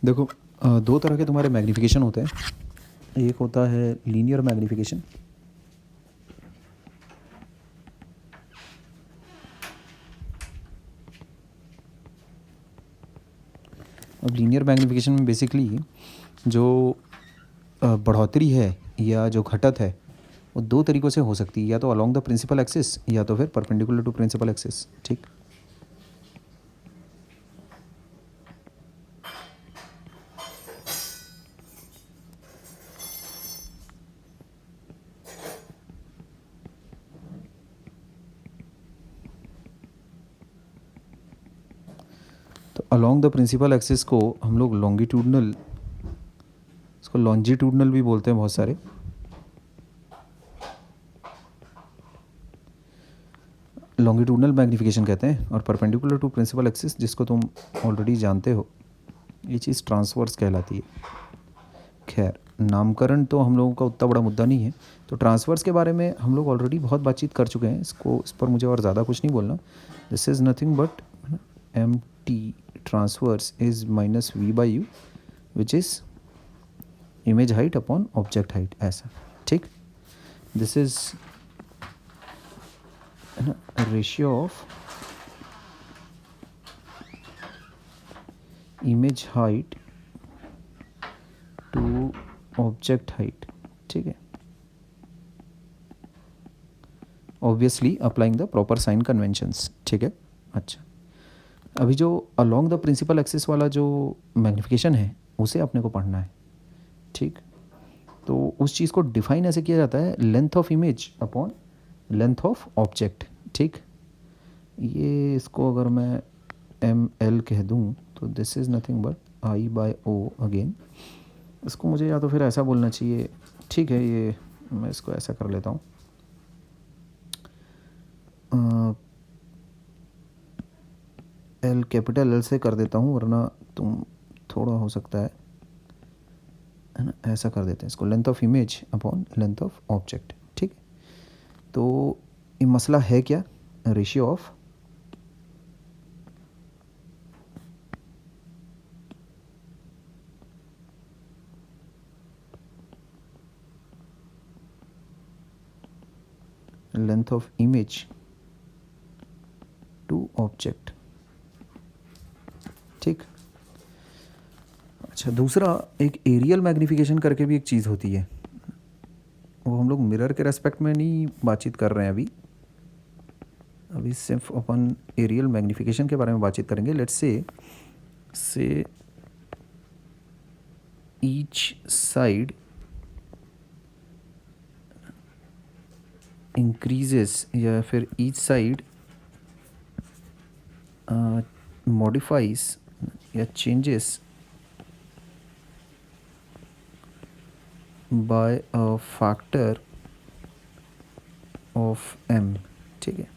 देखो, दो तरह के तुम्हारे मैग्नीफिकेशन होते हैं। एक होता है लीनियर मैग्नीफिकेशन, अब लीनियर मैग्नीफिकेशन में बेसिकली जो बढ़ोतरी है या जो घटत है वो दो तरीक़ों से हो सकती है, या तो अलोंग द प्रिंसिपल एक्सिस या तो फिर परपेंडिकुलर टू प्रिंसिपल एक्सिस। ठीक, तो अलोंग द प्रिंसिपल एक्सिस को हम लोग लॉन्गिट्यूडनल, इसको लॉन्जिट्यूडनल भी बोलते हैं बहुत सारे। लॉन्गिट्यूडनल मैग्नीफिकेशन कहते हैं, और परपेंडिकुलर टू प्रिंसिपल एक्सिस जिसको तुम ऑलरेडी जानते हो, ये चीज़ ट्रांसवर्स कहलाती है। खैर, नामकरण तो हम लोगों का उतना बड़ा मुद्दा नहीं है, तो ट्रांसवर्स के बारे में हम लोग ऑलरेडी बहुत बातचीत कर चुके हैं, इस पर मुझे और ज़्यादा कुछ नहीं बोलना। This is nothing but M T transverse is minus V by U which is image height upon object height, ऐसा। ठीक, this is ratio of image height to object height. ठीक है, obviously applying the proper sign conventions. ठीक है, अच्छा, अभी जो along the principal axis वाला जो मैग्नीफिकेशन है उसे अपने को पढ़ना है। ठीक, तो उस चीज़ को डिफाइन ऐसे किया जाता है, length of image upon length of object. ठीक, ये इसको अगर मैं एम एल कह दूँ तो this is nothing but I by O again. इसको मुझे या तो फिर ऐसा बोलना चाहिए, ठीक है, ये मैं इसको ऐसा कर लेता हूँ, एल कैपिटल एल से कर देता हूँ, वरना तुम थोड़ा हो सकता है ना, ऐसा कर देते हैं इसको, length of image upon length of object. ठीक, तो ये मसला है क्या, ratio of length of image to object. ठीक, अच्छा, दूसरा एक एरियल मैग्नीफिकेशन करके भी एक चीज़ होती है, वो हम लोग मिरर के रेस्पेक्ट में नहीं बातचीत कर रहे हैं अभी सिर्फ अपन एरियल मैग्नीफिकेशन के बारे में बातचीत करेंगे। Let's say each side increases या फिर ईच साइड मॉडिफाइज या changes by a factor of m। ठीक है,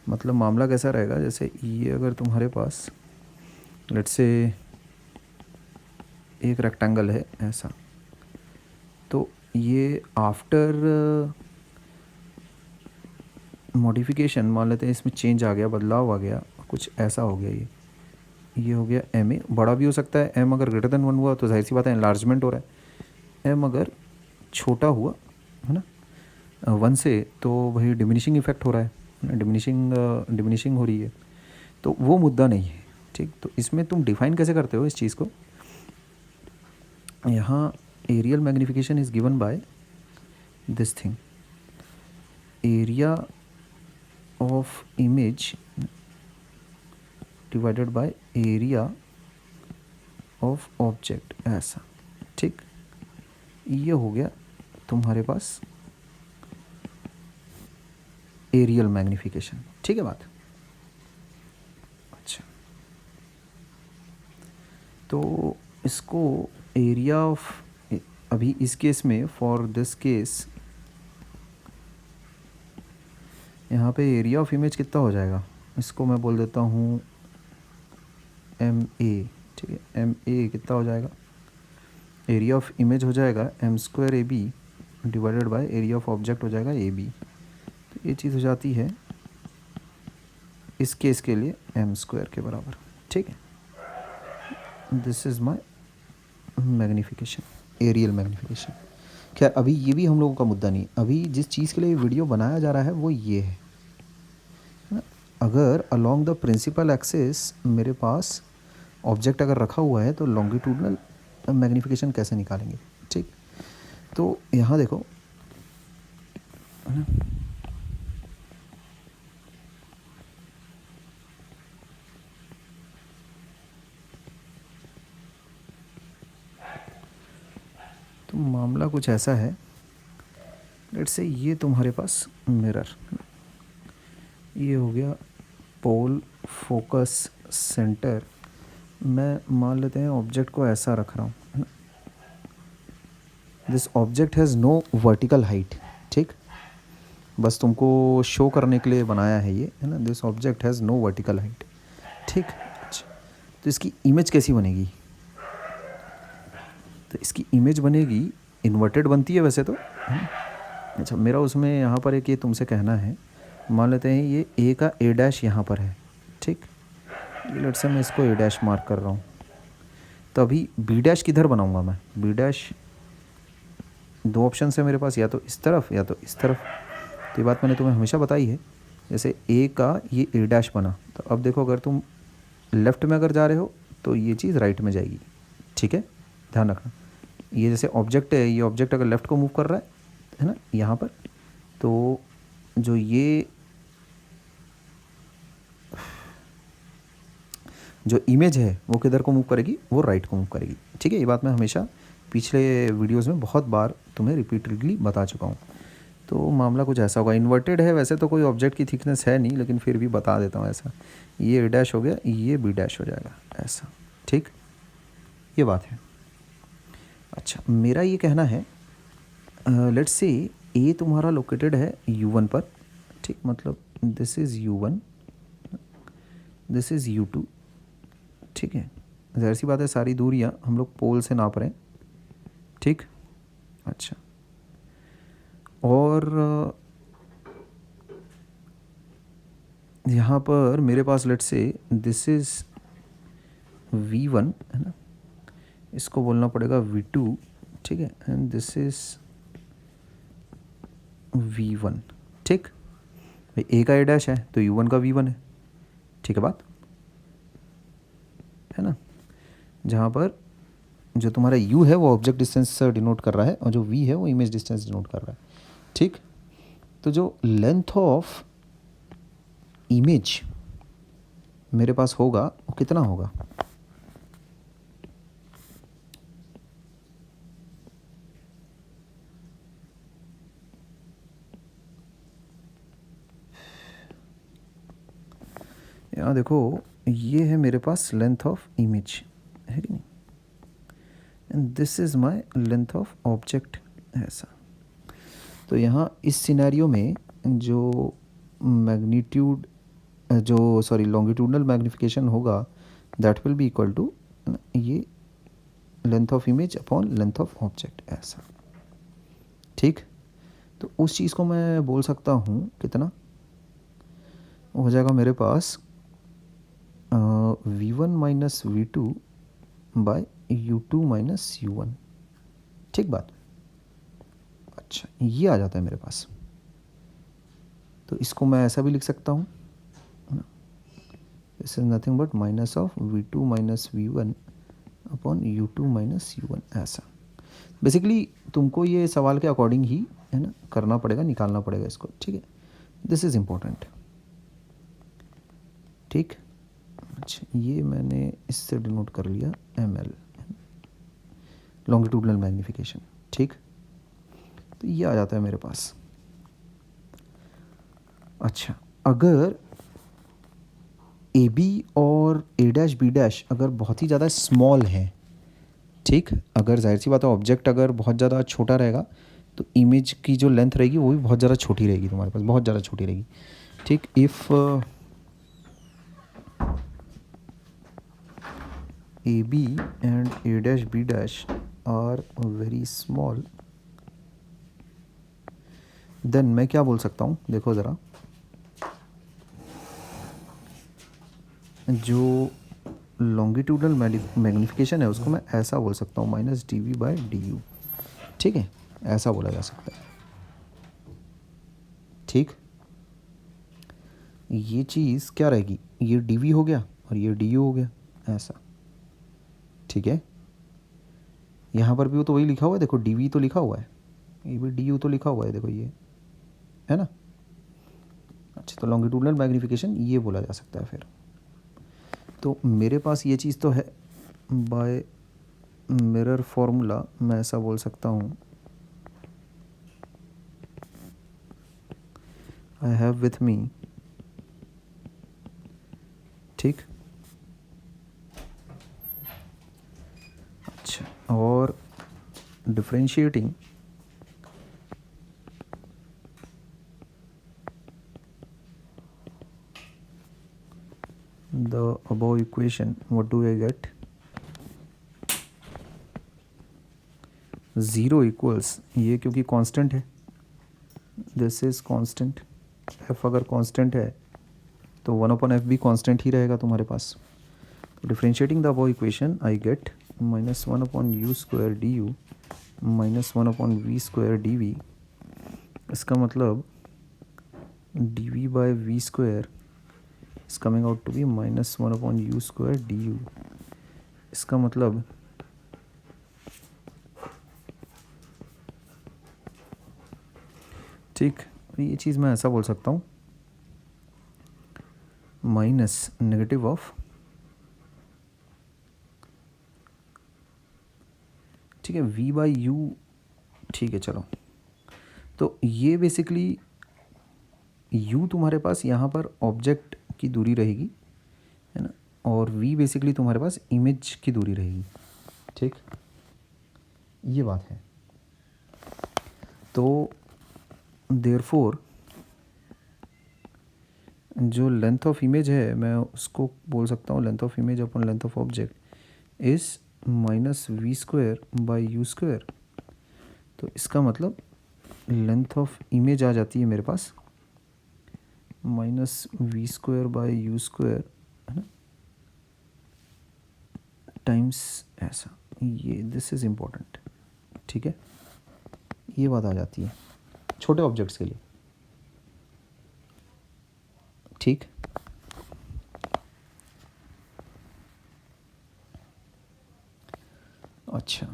मतलब मामला कैसा रहेगा, जैसे ये अगर तुम्हारे पास लेट्स से एक रेक्टेंगल है ऐसा, तो ये आफ्टर मॉडिफिकेशन मान लेते हैं इसमें चेंज आ गया, बदलाव आ गया, कुछ ऐसा हो गया, ये हो गया एम ए, बड़ा भी हो सकता है, एम अगर ग्रेटर देन 1 हुआ तो जाहिर सी बात है एनलार्जमेंट हो रहा है, एम अगर छोटा हुआ है ना 1 से, तो वही डिमिनिशिंग इफेक्ट हो रहा है, डिमिनिशिंग हो रही है, तो वो मुद्दा नहीं है। ठीक, तो इसमें तुम डिफाइन कैसे करते हो इस चीज़ को, यहाँ areal magnification is given by this thing, area of image divided by area of object, ऐसा। ठीक, ये हो गया तुम्हारे पास एरियल मैग्नीफिकेशन। ठीक है बात, अच्छा, तो इसको एरिया ऑफ, अभी इस केस में फॉर दिस केस यहाँ पे एरिया ऑफ इमेज कितना हो जाएगा, इसको मैं बोल देता हूँ एम ए। ठीक है, एम ए कितना हो जाएगा, एरिया ऑफ इमेज हो जाएगा M square A B divided by area of object हो जाएगा ए बी। तो ये चीज़ हो जाती है इस केस के लिए एम स्क्वायर के बराबर। ठीक है, this is my magnification, areal magnification. खैर अभी ये भी हम लोगों का मुद्दा नहीं, अभी जिस चीज़ के लिए वीडियो बनाया जा रहा है वो ये है ना। अगर अलोंग द प्रिंसिपल एक्सिस मेरे पास ऑब्जेक्ट अगर रखा हुआ है तो लॉन्गिट्यूडनल मैग्नीफिकेशन कैसे निकालेंगे। ठीक, तो यहाँ देखो है ना, तो मामला कुछ ऐसा है, लेट्स से ये तुम्हारे पास मिरर, ये हो गया पोल, फोकस, सेंटर। मैं मान लेते हैं ऑब्जेक्ट को ऐसा रख रहा हूँ, है ना। This object has no vertical height. ठीक, बस तुमको शो करने के लिए बनाया है ये, है ना। This object has no vertical height. ठीक, अच्छा, तो इसकी इमेज कैसी बनेगी? तो इसकी इमेज बनेगी, इन्वर्टेड बनती है वैसे तो, है ना। अच्छा, मेरा उसमें यहाँ पर एक ये तुमसे कहना है, मान लेते हैं ये ए का ए डैश यहाँ पर है। ठीक, ये लेट से मैं इसको ए डैश मार्क कर रहा हूँ, तो अभी बी डैश किधर बनाऊँगा मैं? बी डैश, दो ऑप्शन है मेरे पास, या तो इस तरफ या तो इस तरफ। तो ये बात मैंने तुम्हें हमेशा बताई है। जैसे ए का ये ए डैश बना, तो अब देखो अगर तुम लेफ़्ट में अगर जा रहे हो तो ये चीज़ राइट में जाएगी। ठीक है, ध्यान रखना। ये जैसे ऑब्जेक्ट है, ये ऑब्जेक्ट अगर लेफ़्ट को मूव कर रहा है ना यहाँ पर, तो जो ये जो इमेज है वो किधर को मूव करेगी? वो राइट को मूव करेगी। ठीक है, ये बात मैं हमेशा पिछले वीडियोस में बहुत बार तुम्हें रिपीटेडली बता चुका हूँ। तो मामला कुछ ऐसा होगा, इन्वर्टेड है वैसे तो, कोई ऑब्जेक्ट की थिकनेस है नहीं, लेकिन फिर भी बता देता हूँ ऐसा। ये ए डैश हो गया, ये बी डैश हो जाएगा ऐसा। ठीक, ये बात है। अच्छा, मेरा ये कहना है, लेट्स से ए तुम्हारा लोकेटेड है U1 पर। ठीक, मतलब this is U1, this is U2। ठीक है, ज़ाहिर सी बात है सारी दूरियां हम लोग पोल से नाप रहे हैं। ठीक, अच्छा, और यहाँ पर मेरे पास let's say this is V1, है ना, इसको बोलना पड़ेगा V2। ठीक है, एंड दिस इज़ V1। ठीक भाई, ए का ए डैश है तो U1 का V1 है। ठीक है बात, है ना। जहाँ पर जो तुम्हारा U है वो ऑब्जेक्ट डिस्टेंस डिनोट कर रहा है, और जो V है वो इमेज डिस्टेंस डिनोट कर रहा है। ठीक, तो जो लेंथ ऑफ इमेज मेरे पास होगा वो कितना होगा? यहाँ देखो, ये है मेरे पास लेंथ ऑफ इमेज, है कि नहीं, and this is my length of object, ऐसा। तो यहाँ इस सिनेरियो में जो मैग्नीट्यूड, जो सॉरी लॉन्गिट्यूडनल मैग्निफिकेशन होगा, that will be equal to ये length of image upon length of object, ऐसा। ठीक, तो उस चीज़ को मैं बोल सकता हूँ कितना हो जाएगा मेरे पास, V1 minus V2 bye U2 minus U1। ठीक बात, अच्छा, ये आ जाता है मेरे पास। तो इसको मैं ऐसा भी लिख सकता हूँ, this is nothing but minus of V2 minus V1 upon U2 minus U1, ऐसा। बेसिकली तुमको ये सवाल के अकॉर्डिंग ही, है ना, करना पड़ेगा, निकालना पड़ेगा इसको। ठीक है, दिस इज़ इम्पोर्टेंट। ठीक, अच्छा, ये मैंने इससे डिनोट कर लिया ml, लॉन्गिट्यूडनल मैग्निफिकेशन। ठीक, तो ये आ जाता है मेरे पास। अच्छा, अगर ए बी और ए डैश बी डैश अगर बहुत ही ज़्यादा स्मॉल है, ठीक, अगर जाहिर सी बात है ऑब्जेक्ट अगर बहुत ज़्यादा छोटा रहेगा तो इमेज की जो लेंथ रहेगी वो भी बहुत ज़्यादा छोटी रहेगी, तुम्हारे पास बहुत ज़्यादा छोटी रहेगी। ठीक, if A B and A dash B dash are very small, then मैं क्या बोल सकता हूँ, देखो ज़रा, जो लॉन्गिट्यूडनल मैग्नीफिकेशन है उसको मैं ऐसा बोल सकता हूँ minus D V by D U, ठीक है, ऐसा बोला जा सकता है। ठीक, ये चीज़ क्या रहेगी, ये डी वी हो गया और ये डी यू हो गया, ऐसा। ठीक है, यहाँ पर भी वो तो वही लिखा हुआ है, देखो डी वी तो लिखा हुआ है, ये भी डी यू तो लिखा हुआ है, देखो ये है ना। अच्छा, तो लॉन्गिट्यूडनल मैग्नीफिकेशन ये बोला जा सकता है फिर। तो मेरे पास ये चीज़ तो है, बाय मिरर फॉर्मूला मैं ऐसा बोल सकता हूँ, आई हैव विथ मी, ठीक। अच्छा, और differentiating the above equation, what do I get? 0 equals, ये क्योंकि कांस्टेंट है, दिस इज कांस्टेंट, f अगर कांस्टेंट है तो 1/f भी कांस्टेंट ही रहेगा तुम्हारे पास। Differentiating the above equation I get -1/u² du -1/v² dv। इसका मतलब dv by v² is coming out to be -1/u² du। इसका मतलब ठीक, ये चीज़ मैं ऐसा बोल सकता हूँ, माइनस नेगेटिव ऑफ, ठीक है, v बाई यू, ठीक है चलो। तो ये बेसिकली u तुम्हारे पास यहाँ पर ऑब्जेक्ट की दूरी रहेगी, है ना, और v बेसिकली तुम्हारे पास इमेज की दूरी रहेगी, ठीक, ये बात है। तो देयरफॉर जो लेंथ ऑफ इमेज है मैं उसको बोल सकता हूँ length of image upon length of object is -v² by u²। तो इसका मतलब लेंथ ऑफ इमेज आ जाती है मेरे पास -v² बाई u², है ना, टाइम्स ऐसा, ये दिस इज़ इम्पोर्टेंट, ठीक है, ये बात आ जाती है छोटे ऑब्जेक्ट्स के लिए, ठीक। अच्छा,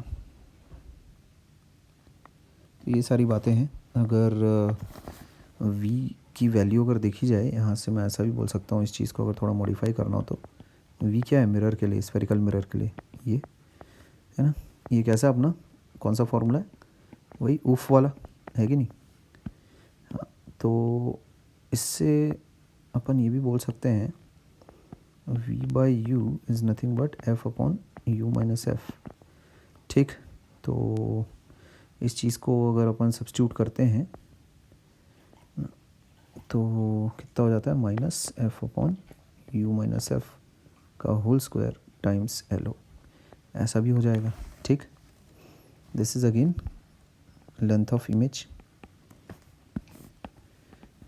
तो ये सारी बातें हैं। अगर v की वैल्यू अगर देखी जाए, यहाँ से मैं ऐसा भी बोल सकता हूँ, इस चीज़ को अगर थोड़ा मॉडिफाई करना हो तो v क्या है मिरर के लिए, स्फेरिकल मिरर के लिए, ये है ना, ये कैसा अपना कौन सा फॉर्मूला है, वही उफ वाला है कि नहीं। हाँ, तो इससे अपन ये भी बोल सकते हैं v by you is nothing but f upon u minus F, ठीक। तो इस चीज़ को अगर अपन सब्स्टिट्यूट करते हैं तो कितना हो जाता है, -f upon u minus F का होल स्क्वायर टाइम्स LO, ऐसा भी हो जाएगा, ठीक। This is again length of image,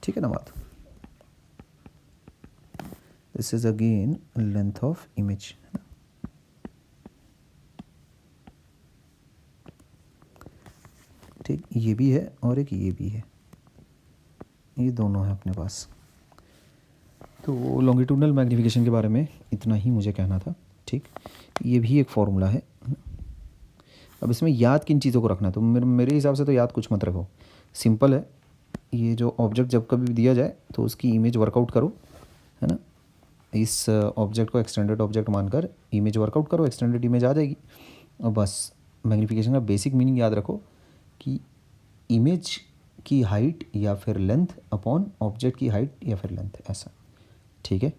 ठीक है ना बात, this is again length of image, ठीक, ये भी है और एक ये भी है, ये दोनों है अपने पास। तो लॉन्गिट्यूडनल मैग्नीफिकेशन के बारे में इतना ही मुझे कहना था, ठीक। ये भी एक फॉर्मूला है। अब इसमें याद किन चीज़ों को रखना है, तो मेरे हिसाब से तो याद कुछ मत रखो, सिंपल है। ये जो ऑब्जेक्ट जब कभी भी दिया जाए तो उसकी इमेज वर्कआउट करो, है ना, इस ऑब्जेक्ट को एक्सटेंडेड ऑब्जेक्ट मानकर इमेज वर्कआउट करो, एक्सटेंडेड इमेज आ जाएगी। और बस मैग्नीफिकेशन का बेसिक मीनिंग याद रखो कि इमेज की हाइट या फिर लेंथ अपॉन ऑब्जेक्ट की हाइट या फिर लेंथ, ऐसा, ठीक है।